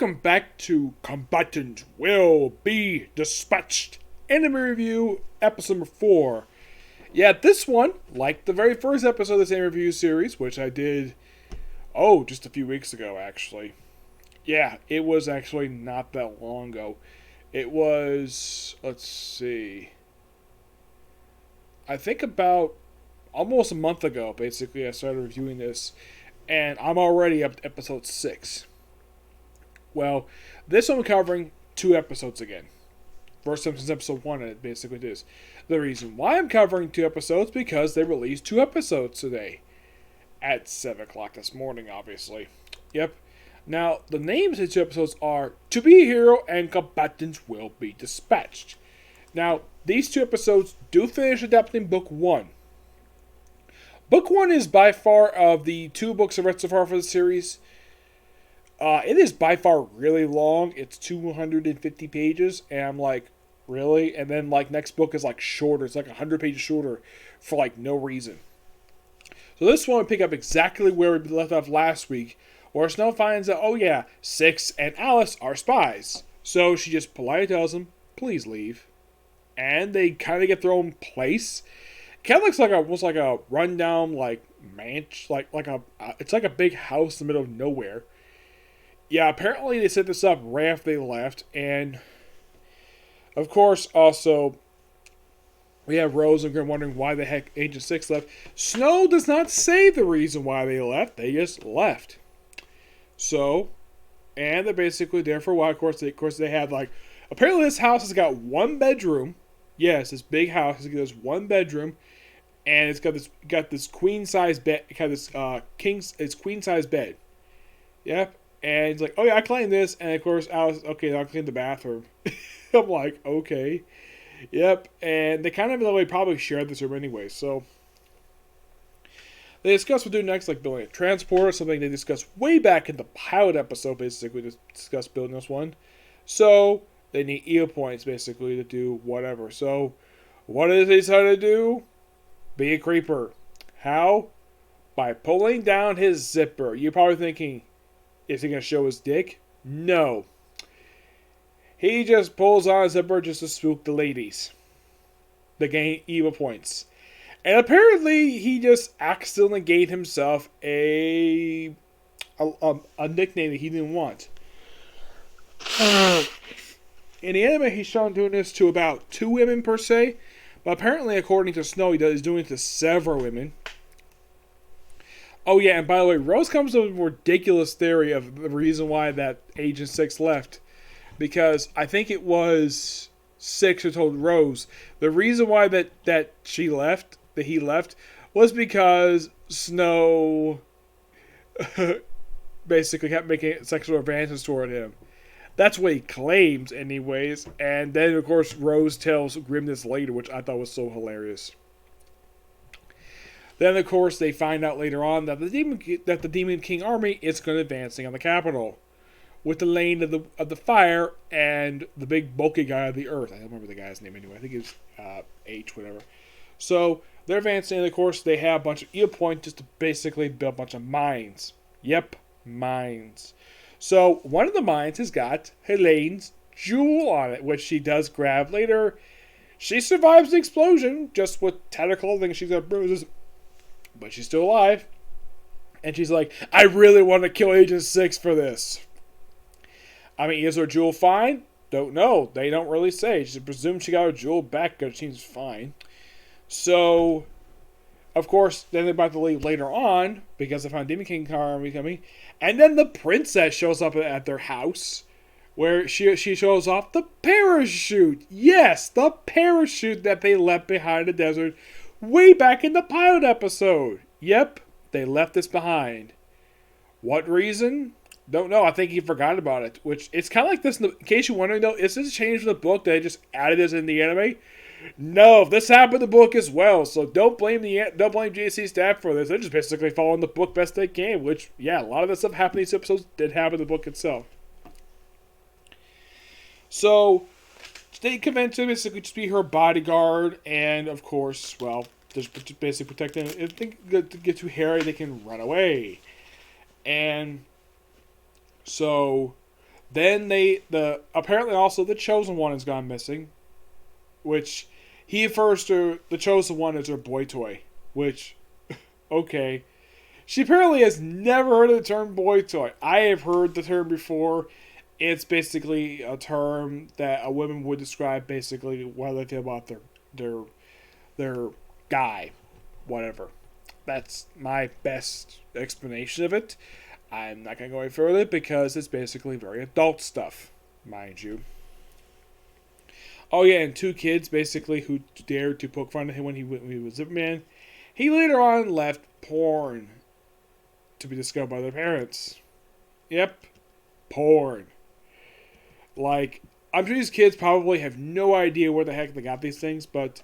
welcome back to Combatants Will Be Dispatched. Anime Review, episode number 4. Yeah, this one, like the very first episode of this anime review series, which I did, just a few weeks ago, actually. Yeah, it was actually not that long ago. It was, let's see, I think about almost a month ago, basically, I started reviewing this, and I'm already up to episode 6. Well, this one I'm covering 2 episodes again. First time since episode 1, and it basically is. The reason why I'm covering 2 episodes because they released 2 episodes today. At 7 o'clock this morning, obviously. Yep. Now, the names of the 2 episodes are To Be a Hero and Combatants Will Be Dispatched. Now, these 2 episodes do finish adapting Book 1. Book 1 is by far of the 2 books I've read so far for the series. It is by far really long. It's 250 pages, and I'm like, really? And then, next book is, shorter. It's 100 pages shorter for, no reason. So this one will pick up exactly where we left off last week, where Snow finds out, Six and Alice are spies. So she just politely tells them, please leave. And they kind of get their own place. Kind of looks almost like a rundown, mansion, it's like a big house in the middle of nowhere. Yeah, apparently they set this up right after they left, and of course, also, we have Rose and Grim wondering why the heck Agent 6 left. Snow does not say the reason why they left, they just left. So, and they're basically there for a while. Of course, they had, apparently this house has got 1 bedroom. Yes, this big house has got 1 bedroom, and it's got this queen-size bed, it's queen-size bed. Yep. And he's like, I cleaned this. And of course, Alice, okay, I'll clean the bathroom. I'm like, okay. Yep. And they kind of, in a way, probably shared this room anyway. So, they discuss what to do next, like building a transporter, something they discussed way back in the pilot episode, basically, to discuss building this one. So, they need EO points, basically, to do whatever. So, what did they decide to do? Be a creeper. How? By pulling down his zipper. You're probably thinking, is he going to show his dick? No. He just pulls on his zipper just to spook the ladies. To gain evil points. And apparently he just accidentally gave himself a nickname that he didn't want. In the anime, he's shown doing this to about 2 women per se. But apparently, according to Snow, he's doing it to several women. Oh yeah, and by the way, Rose comes up with a ridiculous theory of the reason why that Agent 6 left. Because I think it was 6 who told Rose the reason why that he left, was because Snow basically kept making sexual advances toward him. That's what he claims anyways. And then, of course, Rose tells Grim this later, which I thought was so hilarious. Then, of course, they find out later on that the Demon King army is going to advancing on the capital, with the lane of the fire and the big bulky guy of the earth. I don't remember the guy's name anyway. I think it's H, whatever. So they're advancing, and of course, they have a bunch of EO points just to basically build a bunch of mines. Yep, mines. So one of the mines has got Helene's jewel on it, which she does grab later. She survives the explosion, just with tattered clothing. She's got bruises. But she's still alive. And she's like, I really want to kill Agent 6 for this. I mean, is her jewel fine? Don't know. They don't really say. She presumes she got her jewel back because she seems fine. So, of course, then they're about to leave later on because they found Demon King army coming. And then the princess shows up at their house where she shows off the parachute. Yes, the parachute that they left behind in the desert way back in the pilot episode. Yep, they left this behind. What reason? Don't know. I think he forgot about it. Which, it's kind of like this, in case you're wondering though, is this a change in the book that they just added this in the anime? No, this happened in the book as well. So don't blame JC staff for this. They're just basically following the book best they can. Which, yeah, a lot of that stuff happened in these episodes did happen in the book itself. So, they convinced him basically just be her bodyguard, and of course, well, just basically protect them. If they get too hairy, they can run away. And so Then apparently also the Chosen One has gone missing, which he refers to the Chosen One as her boy toy, which, okay. She apparently has never heard of the term boy toy. I have heard the term before. It's basically a term that a woman would describe basically what they feel about their their guy, whatever. That's my best explanation of it. I'm not going to go any further because it's basically very adult stuff, mind you. Oh yeah, and two kids basically who dared to poke fun at him when he was Zipperman. He later on left porn to be discovered by their parents. Yep, porn. Like, I'm sure these kids probably have no idea where the heck they got these things, but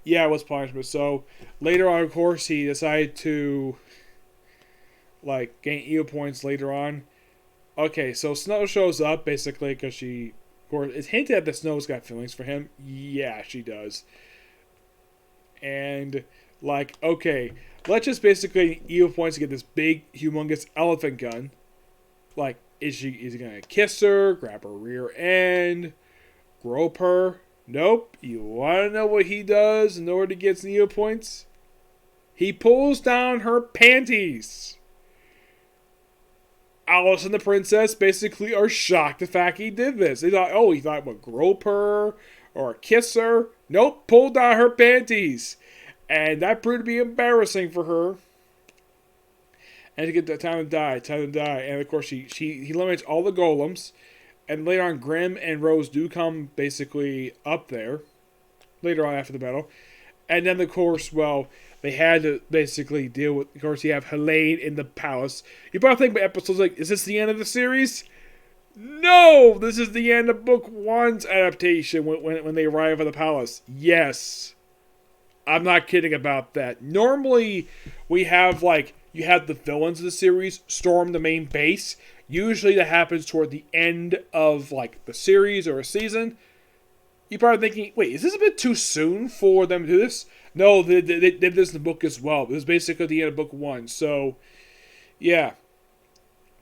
yeah, it was punishment. So later on, of course, he decided to like gain ego points later on. Okay, so Snow shows up basically because she, of course, it's hinted that Snow's got feelings for him. Yeah, she does. And like, okay, let's just basically ego points to get this big, humongous elephant gun. Like, is he gonna kiss her, grab her rear end, grope her? Nope. You wanna know what he does in order to get ego points? He pulls down her panties. Alice and the princess basically are shocked the fact he did this. He thought he would grope her or kiss her. Nope, pulled down her panties. And that proved to be embarrassing for her. And to get the time to die. And of course, he eliminates all the golems. And later on, Grimm and Rose do come basically up there. Later on after the battle. And then, of course, well, they had to basically deal with, of course, you have Helene in the palace. You probably think about episodes like, is this the end of the series? No! This is the end of Book 1's adaptation when they arrive at the palace. Yes. I'm not kidding about that. Normally, we have, like, you have the villains of the series storm the main base. Usually that happens toward the end of, like, the series or a season. You're probably thinking, wait, is this a bit too soon for them to do this? No, they did this in the book as well. It was basically the end of Book 1. So, yeah.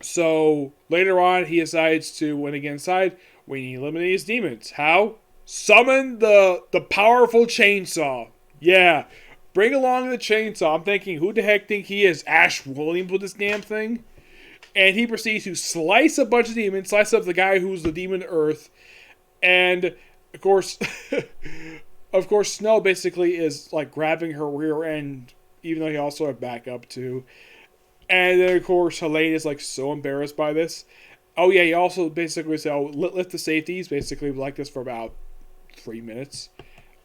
So, later on, he decides to, when he gets inside, when he eliminates his demons. How? Summon the powerful chainsaw. Yeah. Bring along the chainsaw. I'm thinking, who the heck think he is? Ash Williams with this damn thing? And he proceeds to slice a bunch of demons, slice up the guy who's the demon Earth, and of course, Snow basically is like grabbing her rear end, even though he also had backup too. And then, of course, Helene is like so embarrassed by this. Oh yeah, he also basically said, "Oh, lift the safeties." Basically, like this for about 3 minutes.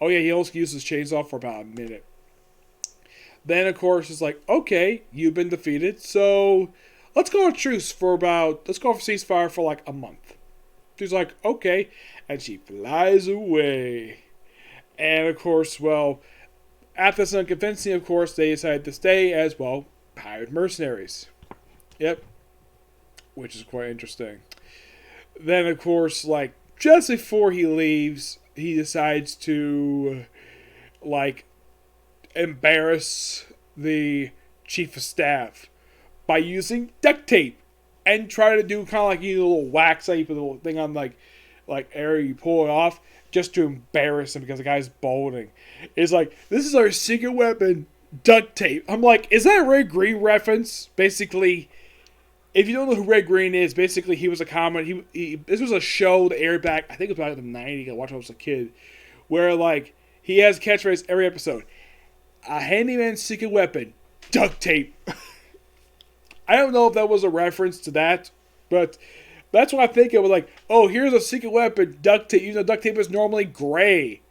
Oh yeah, he also uses chainsaw for about a minute. Then, of course, it's like, okay, you've been defeated, so let's go on truce let's go for ceasefire for like a month. She's like, okay. And she flies away. And of course, well, after this unconvincing, of course, they decide to stay as, well, pirate mercenaries. Yep. Which is quite interesting. Then, of course, like, just before he leaves, he decides to, like, embarrass the chief of staff by using duct tape. And try to do kind of like a little wax, like you put the little thing on like area, you pull it off just to embarrass him because the guy's balding. It's like, this is our secret weapon, duct tape. I'm like, is that a Red Green reference? Basically, if you don't know who Red Green is, basically he was a comic. This was a show that aired back, I think it was back in the 90s. I watched when I was a kid, where like he has a catchphrase every episode: "A handyman's secret weapon, duct tape." I don't know if that was a reference to that, but that's what I think it was like, oh, here's a secret weapon, duct tape. You know, duct tape is normally gray.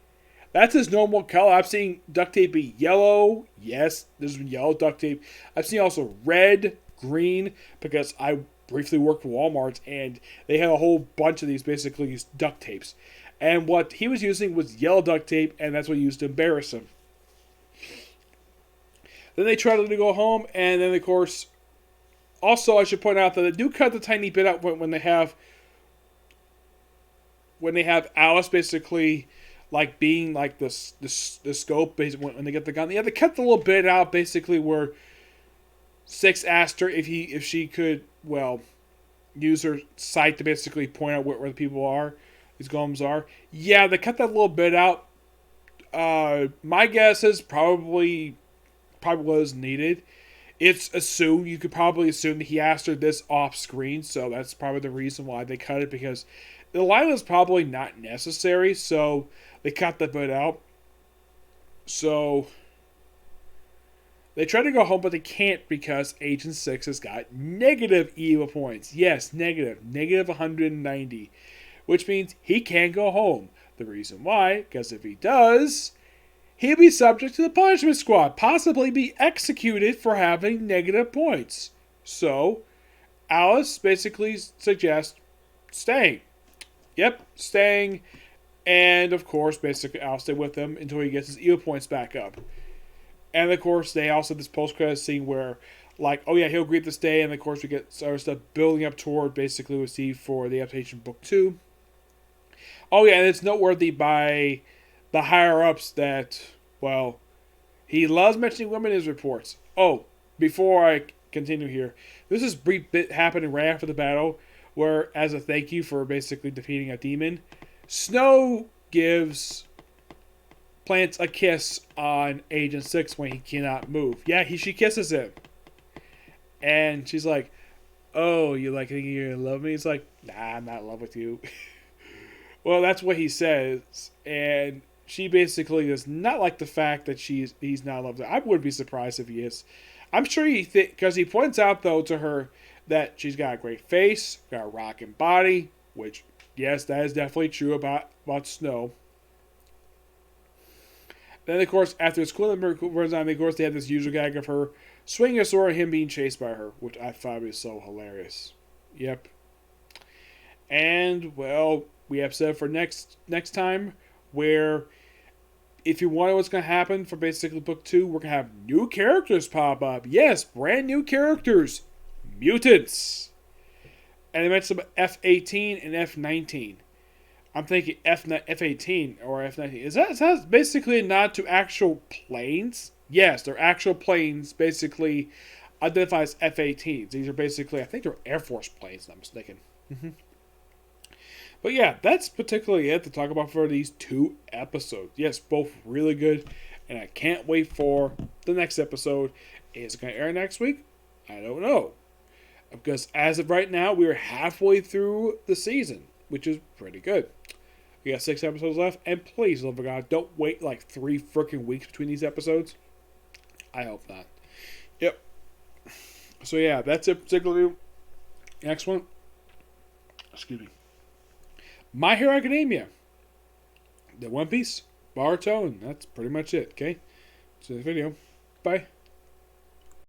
That's his normal color. I've seen duct tape be yellow. Yes, this is yellow duct tape. I've seen also red, green, because I briefly worked for Walmart, and they had a whole bunch of these basically duct tapes. And what he was using was yellow duct tape, and that's what he used to embarrass him. Then they try to go home, and then, of course, also, I should point out that they do cut the tiny bit out when they have Alice basically like being like the scope basically when they get the gun. Yeah, they cut the little bit out basically where Six asked her if she could use her sight to basically point out where the people are, these golems are. Yeah, they cut that little bit out. My guess is probably was needed. It's assumed, you could probably assume that he asked her this off screen, so that's probably the reason why they cut it, because the line was probably not necessary, so they cut the bit out. So they try to go home, but they can't because Agent 6 has got negative EVA points. Yes, negative 190, which means he can't go home. The reason why, because if he does, he'll be subject to the punishment squad, possibly be executed for having negative points. So, Alice basically suggests staying. Yep, staying. And, of course, basically, I'll stay with him until he gets his EVA points back up. And, of course, they also have this post-credit scene where, like, oh yeah, he'll agree to stay. And, of course, we get our stuff building up toward basically what we see for the adaptation book 2. Oh, yeah, and it's noteworthy by the higher-ups that, well, he loves mentioning women in his reports. Oh, before I continue here, this is brief bit happening right after the battle, where, as a thank you for basically defeating a demon, Snow plants a kiss on Agent 6 when he cannot move. Yeah, she kisses him. And she's like, oh, you like thinking you're in love with me? He's like, nah, I'm not in love with you. Well, that's what he says, and she basically does not like the fact that he's not in love with her. I wouldn't be surprised if he is. I'm sure because he points out, though, to her that she's got a great face, got a rocking body, which, yes, that is definitely true about Snow. Then, of course, after his cool runs on, of course, they have this usual gag of her swinging a sword and him being chased by her, which I thought was so hilarious. Yep. And, well, we have said for next time, where if you wonder what's going to happen for basically book 2, we're going to have new characters pop up. Yes, brand new characters. Mutants. And they mentioned F-18 and F-19. I'm thinking F-18 or F-19. Is that basically a nod to actual planes? Yes, they're actual planes, basically identified as F-18s. These are basically, I think they're Air Force planes, if I'm mistaken. Mm-hmm. But yeah, that's particularly it to talk about for these 2 episodes. Yes, both really good, and I can't wait for the next episode. Is it going to air next week? I don't know. Because as of right now, we're halfway through the season, which is pretty good. We got 6 episodes left, and please, love of God, don't wait like 3 freaking weeks between these episodes. I hope not. Yep. So yeah, that's it particularly. Next one. Excuse me. My Hero Academia. The One Piece. Boruto, and that's pretty much it, okay? So the video. Bye.